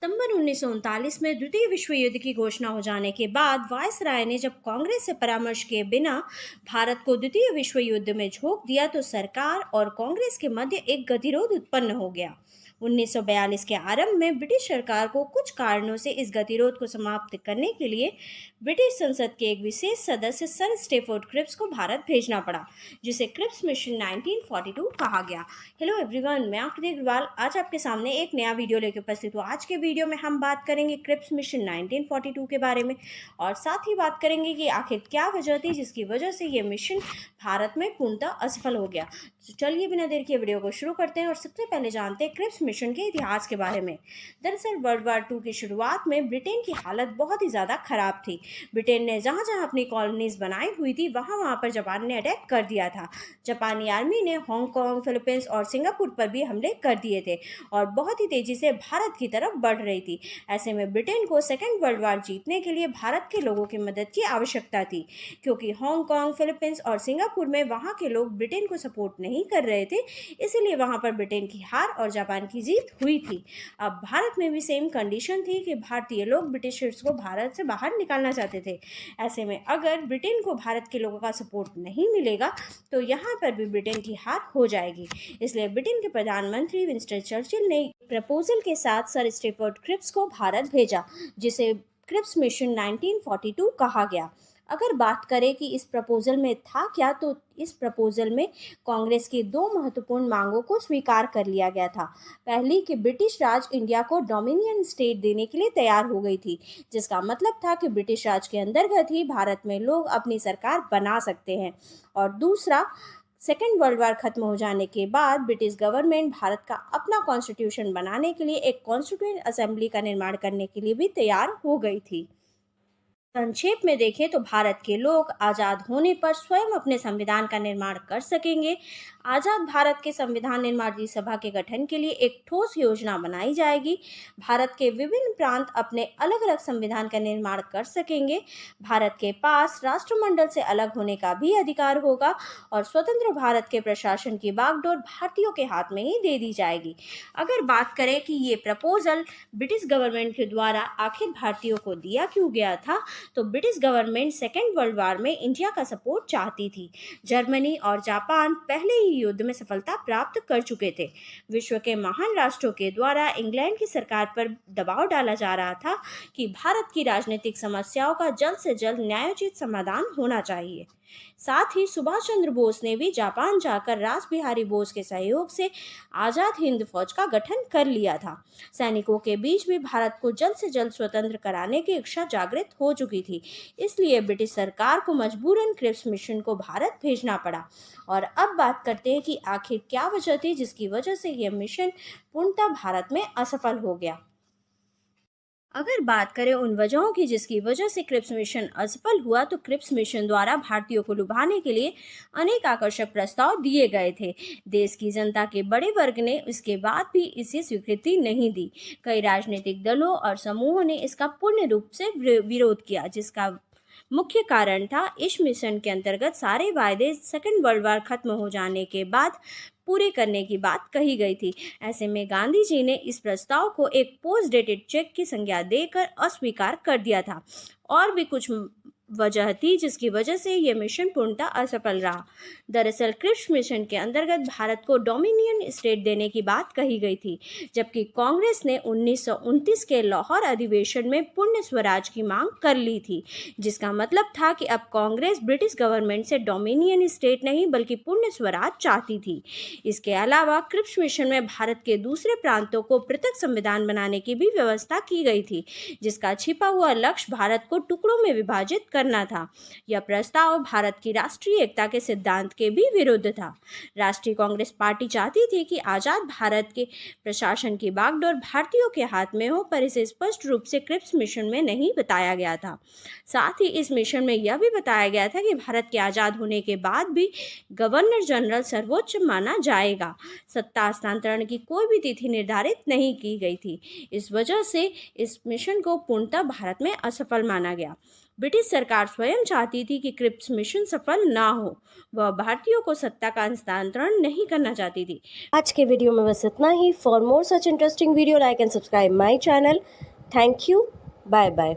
सितंबर 1939 में द्वितीय विश्व युद्ध की घोषणा हो जाने के बाद वायसराय ने जब कांग्रेस से परामर्श किए बिना भारत को द्वितीय विश्व युद्ध में झोंक दिया तो सरकार और कांग्रेस के मध्य एक गतिरोध उत्पन्न हो गया। 1942 के आरंभ में ब्रिटिश सरकार को कुछ कारणों से इस गतिरोध को समाप्त करने के लिए ब्रिटिश संसद के एक विशेष सदस्य सर स्टेफोर्ड क्रिप्स को भारत भेजना पड़ा, जिसे क्रिप्स मिशन 1942 कहा गया। हेलो एवरीवन, मैं आकृति अग्रवाल आज आपके सामने एक नया वीडियो लेकर उपस्थित हूँ। आज के वीडियो में हम बात करेंगे क्रिप्स मिशन 1942 के बारे में और साथ ही बात करेंगे कि आखिर क्या वजह थी जिसकी वजह से ये मिशन भारत में पूर्णतः असफल हो गया। तो चलिए बिना देर के वीडियो को शुरू करते हैं और सबसे पहले जानते हैं क्रिप्स मिशन के इतिहास के बारे में। दरअसल वर्ल्ड वार 2 की शुरुआत में ब्रिटेन की हालत बहुत ही ज़्यादा खराब थी। ब्रिटेन ने जहाँ जहाँ अपनी कॉलोनीज बनाई हुई थी वहाँ पर जापान ने अटैक कर दिया था। जापानी आर्मी ने हांगकांग, फिलीपींस और सिंगापुर पर भी हमले कर दिए थे और बहुत ही तेजी से भारत की तरफ बढ़ रही थी। ऐसे में ब्रिटेन को सेकेंड वर्ल्ड वार जीतने के लिए भारत के लोगों की मदद की आवश्यकता थी, क्योंकि हांगकांग, फिलीपींस और सिंगापुर में वहाँ के लोग ब्रिटेन को सपोर्ट नहीं कर रहे थे। इसलिए वहाँ पर ब्रिटेन की हार और जापान की जीत हुई थी। अब भारत में भी सेम कंडीशन थी कि भारतीय लोग ब्रिटिशर्स को भारत से बाहर निकालना चाहते थे। ऐसे में अगर ब्रिटेन को भारत के लोगों का सपोर्ट नहीं मिलेगा तो यहाँ पर भी ब्रिटेन की हार हो जाएगी। इसलिए ब्रिटेन के प्रधानमंत्री विंस्टन चर्चिल ने प्रपोजल के साथ सर स्टेफोर्ड क्रिप्स को भारत भेजा, जिसे क्रिप्स मिशन 1942 कहा गया। अगर बात करें कि इस प्रपोजल में था क्या, तो इस प्रपोजल में कांग्रेस की दो महत्वपूर्ण मांगों को स्वीकार कर लिया गया था। पहली कि ब्रिटिश राज इंडिया को डोमिनियन स्टेट देने के लिए तैयार हो गई थी, जिसका मतलब था कि ब्रिटिश राज के अंतर्गत ही भारत में लोग अपनी सरकार बना सकते हैं। और दूसरा, सेकेंड वर्ल्ड वार खत्म हो जाने के बाद ब्रिटिश गवर्नमेंट भारत का अपना कॉन्स्टिट्यूशन बनाने के लिए एक कॉन्स्टिट्यूएंट असेंबली का निर्माण करने के लिए भी तैयार हो गई थी। संक्षेप में देखें तो भारत के लोग आज़ाद होने पर स्वयं अपने संविधान का निर्माण कर सकेंगे। आज़ाद भारत के संविधान निर्माण सभा के गठन के लिए एक ठोस योजना बनाई जाएगी। भारत के विभिन्न प्रांत अपने अलग अलग संविधान का निर्माण कर सकेंगे। भारत के पास राष्ट्रमंडल से अलग होने का भी अधिकार होगा और स्वतंत्र भारत के प्रशासन की बागडोर भारतीयों के हाथ में ही दे दी जाएगी। अगर बात करें कि ये प्रपोजल ब्रिटिश गवर्नमेंट के द्वारा आखिर भारतीयों को दिया क्यों गया था, तो British government second world war में इंडिया का सपोर्ट चाहती थी। जर्मनी और जापान पहले ही युद्ध में सफलता प्राप्त कर चुके थे। विश्व के महान राष्ट्रों के द्वारा इंग्लैंड की सरकार पर दबाव डाला जा रहा था कि भारत की राजनीतिक समस्याओं का जल्द से जल्द न्यायोचित समाधान होना चाहिए। साथ ही सुभाष चंद्र बोस ने भी जापान जाकर रास बिहारी बोस के सहयोग से आजाद हिंद फौज का गठन कर लिया था। सैनिकों के बीच भी भारत को जल्द से जल्द स्वतंत्र कराने की इच्छा जागृत हो चुकी थी। इसलिए ब्रिटिश सरकार को मजबूरन क्रिप्स मिशन को भारत भेजना पड़ा। और अब बात करते हैं कि आखिर क्या वजह थी जिसकी वजह से यह मिशन पूर्णतः भारत में असफल हो गया। अगर बात करें उन वजहों की जिसकी वजह से क्रिप्स मिशन असफल हुआ, तो क्रिप्स मिशन द्वारा भारतीयों को लुभाने के लिए अनेक आकर्षक प्रस्ताव दिए गए थे। देश की जनता के बड़े वर्ग ने इसके बाद भी इसे स्वीकृति नहीं दी। कई राजनीतिक दलों और समूहों ने इसका पूर्ण रूप से विरोध किया, जिसका मुख्य कारण था इस मिशन के अंतर्गत सारे वायदे सेकेंड वर्ल्ड वार खत्म हो जाने के बाद पूरे करने की बात कही गई थी। ऐसे में गांधी जी ने इस प्रस्ताव को एक पोस्ट डेटेड चेक की संज्ञा देकर अस्वीकार कर दिया था। और भी कुछ वजह थी जिसकी वजह से यह मिशन पूर्णतः असफल रहा। दरअसल क्रिप्स मिशन के अंतर्गत भारत को डोमिनियन स्टेट देने की बात कही गई थी, जबकि कांग्रेस ने 1929 के लाहौर अधिवेशन में पूर्ण स्वराज की मांग कर ली थी, जिसका मतलब था कि अब कांग्रेस ब्रिटिश गवर्नमेंट से डोमिनियन स्टेट नहीं बल्कि पूर्ण स्वराज चाहती थी। इसके अलावा क्रिप्स मिशन में भारत के दूसरे प्रांतों को पृथक संविधान बनाने की भी व्यवस्था की गई थी, जिसका छिपा हुआ लक्ष्य भारत को टुकड़ों में विभाजित करना था। यह प्रस्ताव भारत की राष्ट्रीय एकता के सिद्धांत के भी विरुद्ध था। राष्ट्रीय कांग्रेस पार्टी चाहती थी कि आजाद भारत के प्रशासन की बागडोर भारतीयों के हाथ में हो, पर इसे स्पष्ट रूप से क्रिप्स मिशन में नहीं बताया गया था। साथ ही इस मिशन में यह भी बताया गया था कि भारत के आजाद होने के बाद भी गवर्नर जनरल सर्वोच्च माना जाएगा। सत्ता हस्तांतरण की कोई भी तिथि निर्धारित नहीं की गई थी। इस वजह से इस मिशन को पूर्णतः भारत में असफल माना गया। ब्रिटिश सरकार स्वयं चाहती थी कि क्रिप्स मिशन सफल ना हो। वह भारतीयों को सत्ता का हस्तांतरण नहीं करना चाहती थी। आज के वीडियो में बस इतना ही। For more such interesting video, like and subscribe my channel. Thank you. Bye bye.